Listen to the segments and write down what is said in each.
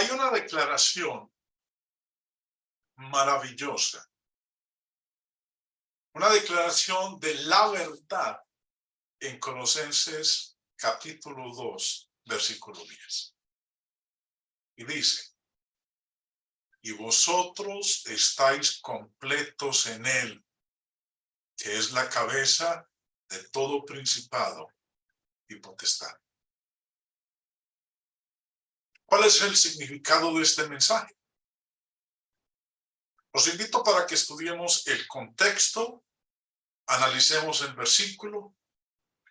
Hay una declaración maravillosa, una declaración de la verdad en Colosenses capítulo 2, versículo 10. Y dice: y vosotros estáis completos en él, que es la cabeza de todo principado y potestad. ¿Cuál es el significado de este mensaje? Os invito para que estudiemos el contexto, analicemos el versículo,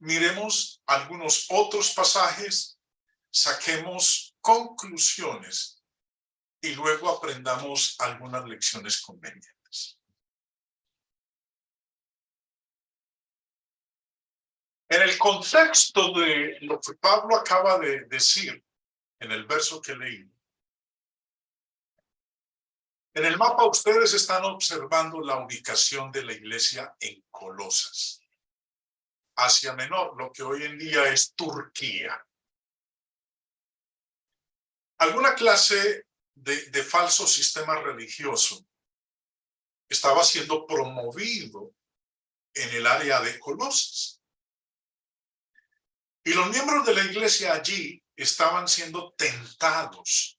miremos algunos otros pasajes, saquemos conclusiones y luego aprendamos algunas lecciones convenientes. En el contexto de lo que Pablo acaba de decir en el verso que leí, en el mapa ustedes están observando la ubicación de la iglesia en Colosas, Asia Menor, lo que hoy en día es Turquía. Alguna clase de falso sistema religioso estaba siendo promovido en el área de Colosas. Y los miembros de la iglesia allí estaban siendo tentados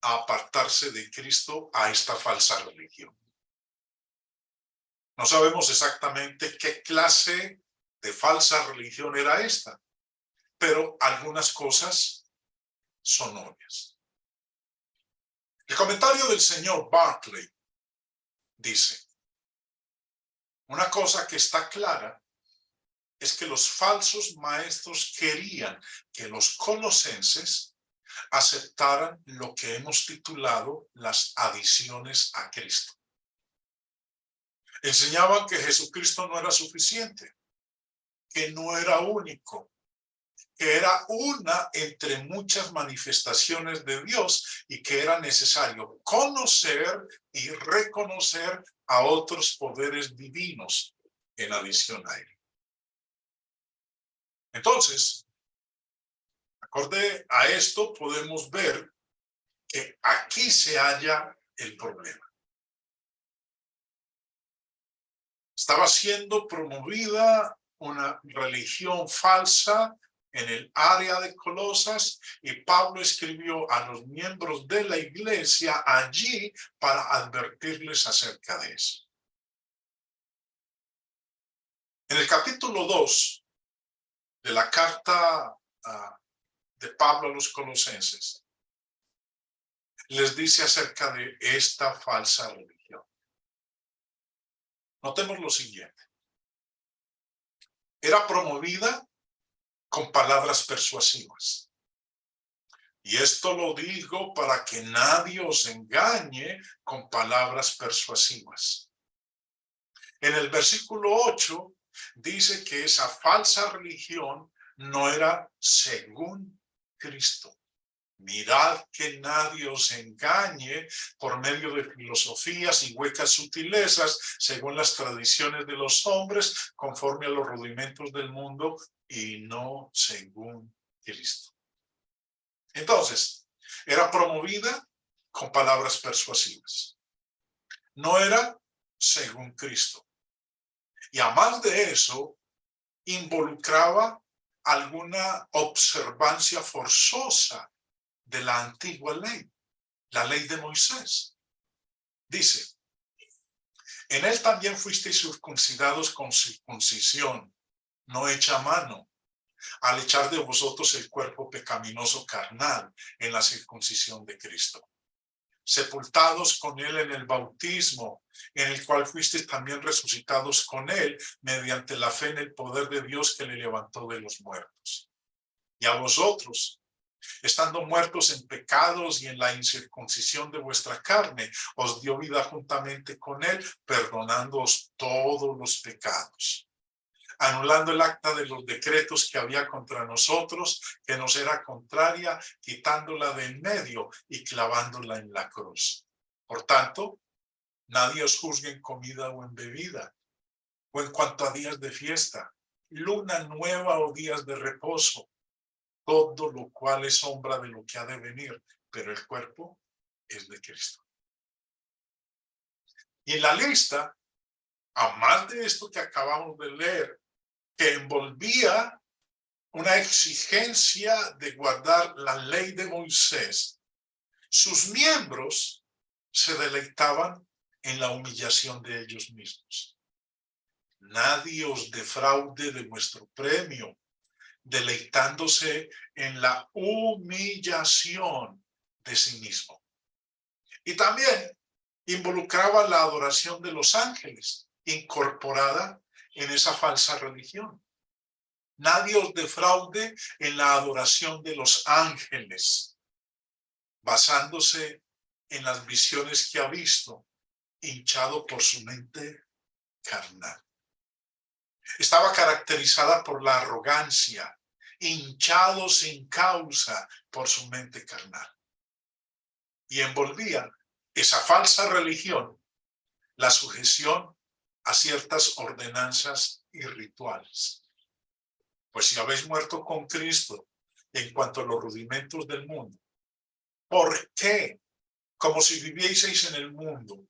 a apartarse de Cristo a esta falsa religión. No sabemos exactamente qué clase de falsa religión era esta, pero algunas cosas son obvias. El comentario del señor Barclay dice: una cosa que está clara es que los falsos maestros querían que los colosenses aceptaran lo que hemos titulado las adiciones a Cristo. Enseñaban que Jesucristo no era suficiente, que no era único, que era una entre muchas manifestaciones de Dios y que era necesario conocer y reconocer a otros poderes divinos en adición a él. Entonces, acorde a esto, podemos ver que aquí se halla el problema. Estaba siendo promovida una religión falsa en el área de Colosas y Pablo escribió a los miembros de la iglesia allí para advertirles acerca de eso. En el capítulo 2 de la carta de Pablo a los colosenses, les dice acerca de esta falsa religión. Notemos lo siguiente: era promovida con palabras persuasivas. Y esto lo digo para que nadie os engañe con palabras persuasivas. En el versículo 8 dice que esa falsa religión no era según Cristo. Mirad que nadie os engañe por medio de filosofías y huecas sutilezas, según las tradiciones de los hombres, conforme a los rudimentos del mundo, y no según Cristo. Entonces, era promovida con palabras persuasivas. No era según Cristo. Y además de eso, involucraba alguna observancia forzosa de la antigua ley, la ley de Moisés. Dice: en él también fuisteis circuncidados con circuncisión, no hecha a mano, al echar de vosotros el cuerpo pecaminoso carnal en la circuncisión de Cristo, sepultados con él en el bautismo, en el cual fuisteis también resucitados con él mediante la fe en el poder de Dios que le levantó de los muertos. Y a vosotros, estando muertos en pecados y en la incircuncisión de vuestra carne, os dio vida juntamente con él, perdonándoos todos los pecados, anulando el acta de los decretos que había contra nosotros, que nos era contraria, quitándola de en medio y clavándola en la cruz. Por tanto, nadie os juzgue en comida o en bebida, o en cuanto a días de fiesta, luna nueva o días de reposo, todo lo cual es sombra de lo que ha de venir, pero el cuerpo es de Cristo. Y en la lista, a más de esto que acabamos de leer, que envolvía una exigencia de guardar la ley de Moisés, sus miembros se deleitaban en la humillación de ellos mismos. Nadie os defraude de vuestro premio, deleitándose en la humillación de sí mismo. Y también involucraba la adoración de los ángeles, incorporada en esa falsa religión. Nadie os defraude en la adoración de los ángeles, basándose en las visiones que ha visto, hinchado por su mente carnal. Estaba caracterizada por la arrogancia, hinchado sin causa por su mente carnal. Y envolvía esa falsa religión, la sujeción a ciertas ordenanzas y rituales. Pues si habéis muerto con Cristo en cuanto a los rudimentos del mundo, ¿por qué, como si vivieseis en el mundo,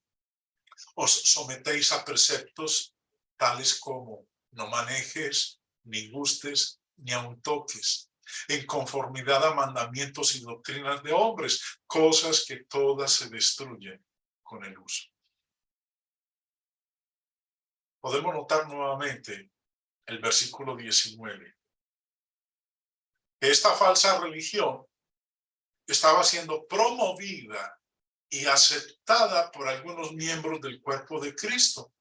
os sometéis a preceptos tales como no manejes, ni gustes, ni aun toques, en conformidad a mandamientos y doctrinas de hombres, cosas que todas se destruyen con el uso? Podemos notar nuevamente el versículo 19. Esta falsa religión estaba siendo promovida y aceptada por algunos miembros del cuerpo de Cristo.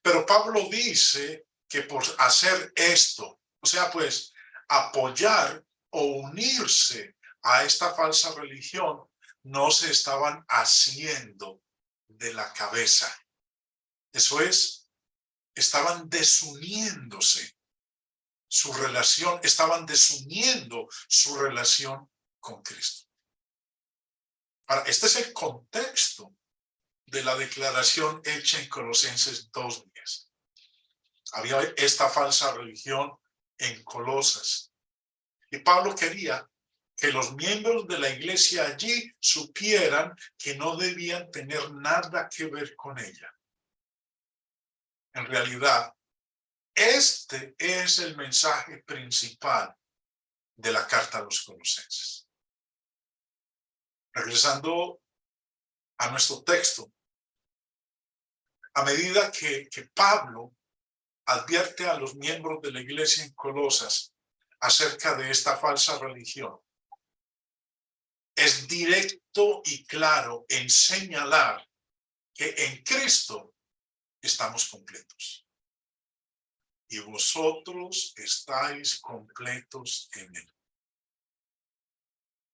Pero Pablo dice que por hacer esto, o sea, pues apoyar o unirse a esta falsa religión, no se estaban haciendo de la cabeza. Eso es, estaban desuniéndose su relación, estaban desuniendo su relación con Cristo. Ahora, este es el contexto de la declaración hecha en Colosenses 2:10. Había esta falsa religión en Colosas. Y Pablo quería que los miembros de la iglesia allí supieran que no debían tener nada que ver con ella. En realidad, este es el mensaje principal de la carta a los Colosenses. Regresando a nuestro texto, a medida que Pablo advierte a los miembros de la iglesia en Colosas acerca de esta falsa religión, es directo y claro en señalar que en Cristo estamos completos. Y vosotros estáis completos en Él.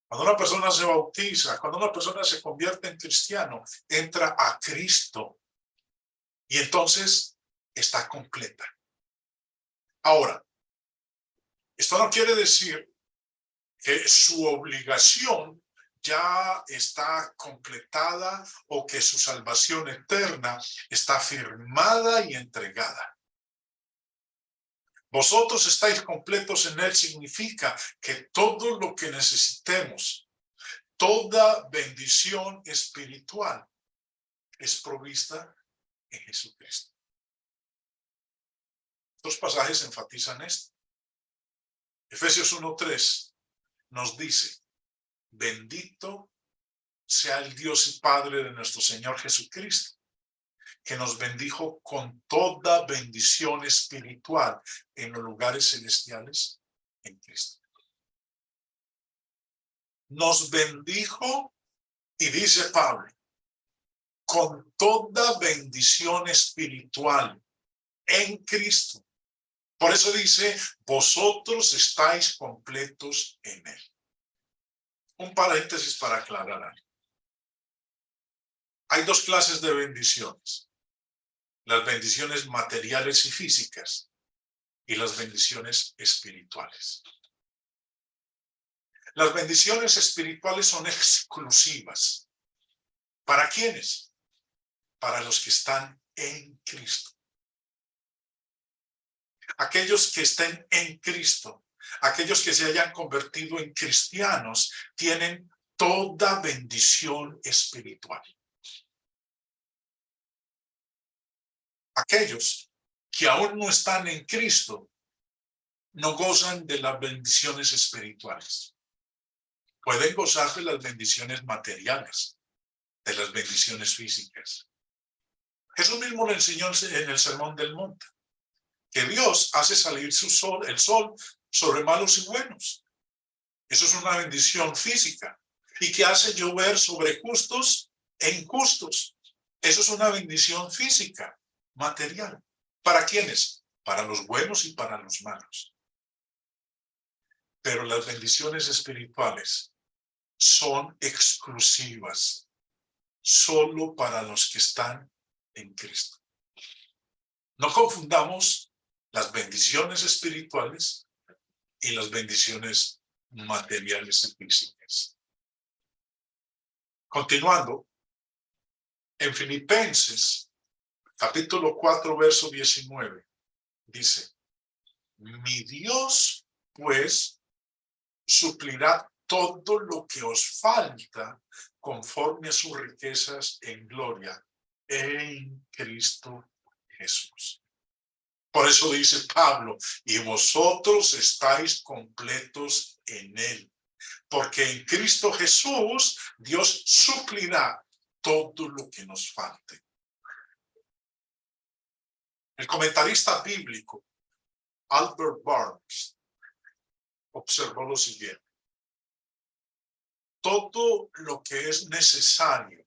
Cuando una persona se bautiza, cuando una persona se convierte en cristiano, entra a Cristo y entonces está completa. Ahora, esto no quiere decir que su obligación ya está completada o que su salvación eterna está firmada y entregada. Vosotros estáis completos en Él significa que todo lo que necesitemos, toda bendición espiritual es provista en Jesucristo. Estos pasajes enfatizan esto. Efesios 1:3 nos dice: bendito sea el Dios y Padre de nuestro Señor Jesucristo, que nos bendijo con toda bendición espiritual en los lugares celestiales en Cristo. Nos bendijo, y dice Pablo, con toda bendición espiritual en Cristo. Por eso dice, vosotros estáis completos en Él. Un paréntesis para aclarar algo. Hay dos clases de bendiciones: las bendiciones materiales y físicas y las bendiciones espirituales. Las bendiciones espirituales son exclusivas. ¿Para quiénes? Para los que están en Cristo. Aquellos que estén en Cristo, aquellos que se hayan convertido en cristianos, tienen toda bendición espiritual. Aquellos que aún no están en Cristo no gozan de las bendiciones espirituales. Pueden gozar de las bendiciones materiales, de las bendiciones físicas. Jesús mismo lo enseñó en el Sermón del Monte, que Dios hace salir el sol sobre malos y buenos. Eso es una bendición física. Y que hace llover sobre justos e injustos. Eso es una bendición física, material. ¿Para quiénes? Para los buenos y para los malos. Pero las bendiciones espirituales son exclusivas, solo para los que están en Cristo. No confundamos las bendiciones espirituales y las bendiciones materiales y físicas. Continuando, en Filipenses, capítulo 4, verso 19, dice: mi Dios, pues, suplirá todo lo que os falta conforme a sus riquezas en gloria en Cristo Jesús. Por eso dice Pablo: y vosotros estáis completos en él, porque en Cristo Jesús Dios suplirá todo lo que nos falte. El comentarista bíblico Albert Barnes observó lo siguiente: todo lo que es necesario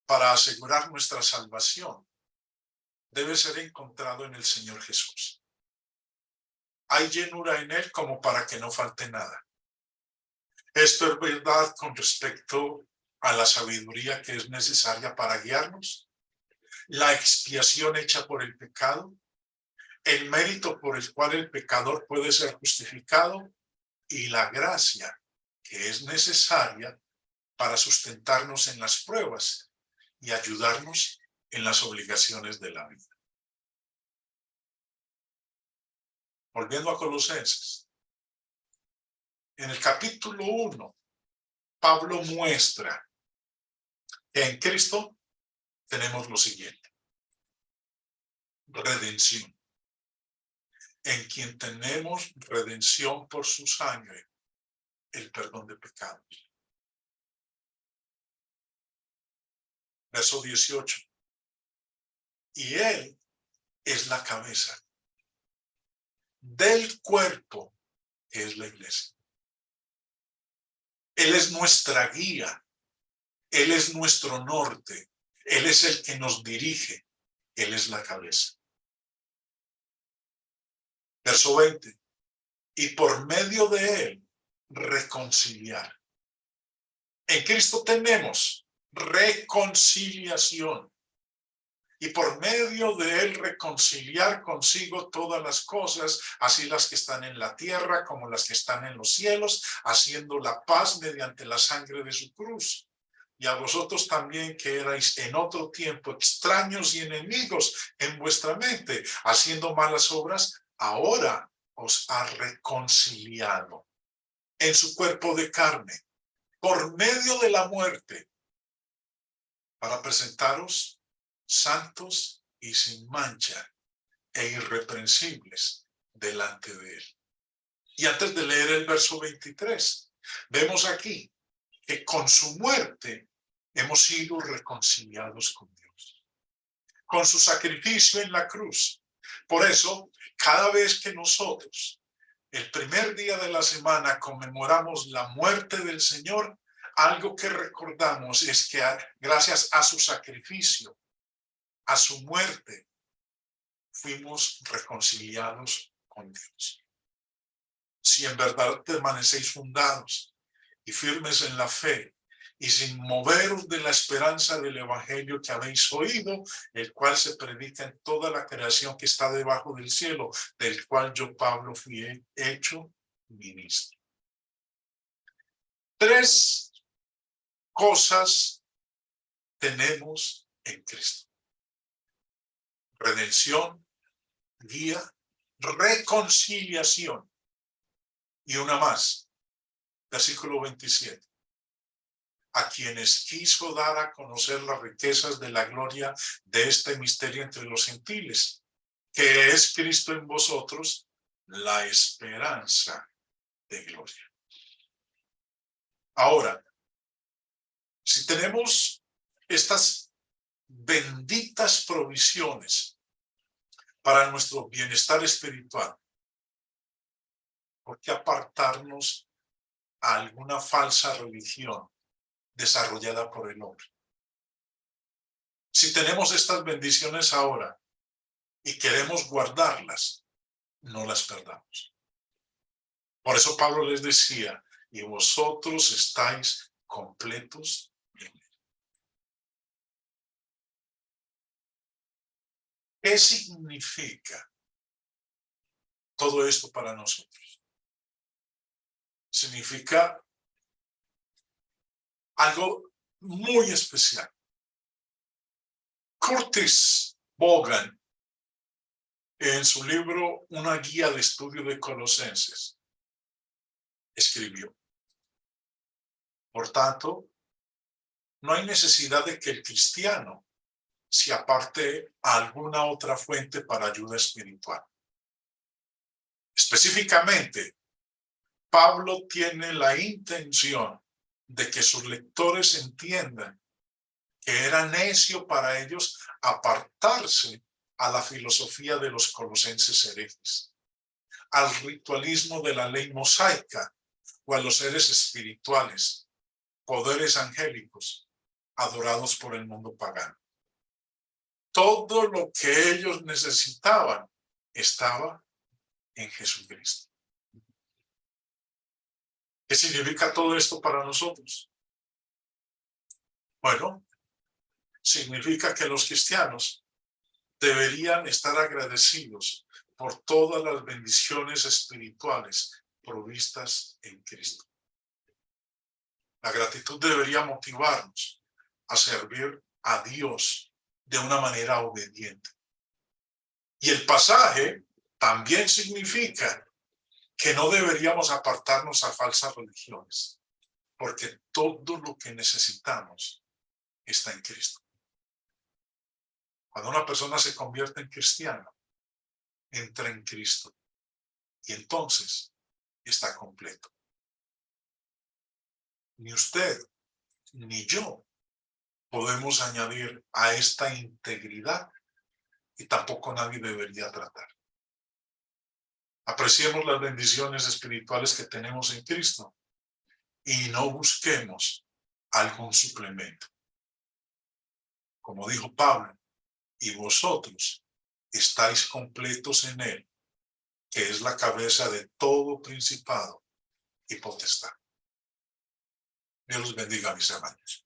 para asegurar nuestra salvación debe ser encontrado en el Señor Jesús. Hay llenura en él como para que no falte nada. Esto es verdad con respecto a la sabiduría que es necesaria para guiarnos, la expiación hecha por el pecado, el mérito por el cual el pecador puede ser justificado y la gracia que es necesaria para sustentarnos en las pruebas y ayudarnos en las obligaciones de la vida. Volviendo a Colosenses, en el capítulo 1, Pablo muestra que en Cristo tenemos lo siguiente: redención. En quien tenemos redención por su sangre, el perdón de pecados. Verso 18. Y él es la cabeza del cuerpo que es la iglesia. Él es nuestra guía. Él es nuestro norte. Él es el que nos dirige. Él es la cabeza. Verso 20. Y por medio de él, reconciliar. En Cristo tenemos reconciliación. Y por medio de él reconciliar consigo todas las cosas, así las que están en la tierra como las que están en los cielos, haciendo la paz mediante la sangre de su cruz. Y a vosotros también, que erais en otro tiempo extraños y enemigos en vuestra mente, haciendo malas obras, ahora os ha reconciliado en su cuerpo de carne, por medio de la muerte, para presentaros santos y sin mancha e irreprensibles delante de él. Y antes de leer el verso 23, vemos aquí que con su muerte hemos sido reconciliados con Dios, con su sacrificio en la cruz. Por eso, cada vez que nosotros, el primer día de la semana, conmemoramos la muerte del Señor, algo que recordamos es que gracias a su sacrificio, a su muerte, fuimos reconciliados con Dios. Si en verdad permanecéis fundados y firmes en la fe, y sin moveros de la esperanza del evangelio que habéis oído, el cual se predica en toda la creación que está debajo del cielo, del cual yo, Pablo, fui hecho ministro. Tres cosas tenemos en Cristo: redención, guía, reconciliación. Y una más, versículo 27. a quienes quiso dar a conocer las riquezas de la gloria de este misterio entre los gentiles, que es Cristo en vosotros, la esperanza de gloria. Ahora, si tenemos estas benditas provisiones para nuestro bienestar espiritual, ¿por qué apartarnos a alguna falsa religión desarrollada por el hombre? Si tenemos estas bendiciones ahora y queremos guardarlas, no las perdamos. Por eso Pablo les decía, y vosotros estáis completos en él. ¿Qué significa todo esto para nosotros? Significa algo muy especial. Curtis Bogan, en su libro Una guía de estudio de Colosenses, escribió: por tanto, no hay necesidad de que el cristiano se aparte a alguna otra fuente para ayuda espiritual. Específicamente, Pablo tiene la intención de que sus lectores entiendan que era necio para ellos apartarse a la filosofía de los colosenses herejes, al ritualismo de la ley mosaica o a los seres espirituales, poderes angélicos, adorados por el mundo pagano. Todo lo que ellos necesitaban estaba en Jesucristo. ¿Qué significa todo esto para nosotros? Bueno, significa que los cristianos deberían estar agradecidos por todas las bendiciones espirituales provistas en Cristo. La gratitud debería motivarnos a servir a Dios de una manera obediente. Y el pasaje también significa que no deberíamos apartarnos a falsas religiones, porque todo lo que necesitamos está en Cristo. Cuando una persona se convierte en cristiano, entra en Cristo y entonces está completo. Ni usted ni yo podemos añadir a esta integridad y tampoco nadie debería tratar. Apreciemos las bendiciones espirituales que tenemos en Cristo y no busquemos algún suplemento. Como dijo Pablo, y vosotros estáis completos en él, que es la cabeza de todo principado y potestad. Dios los bendiga, mis hermanos.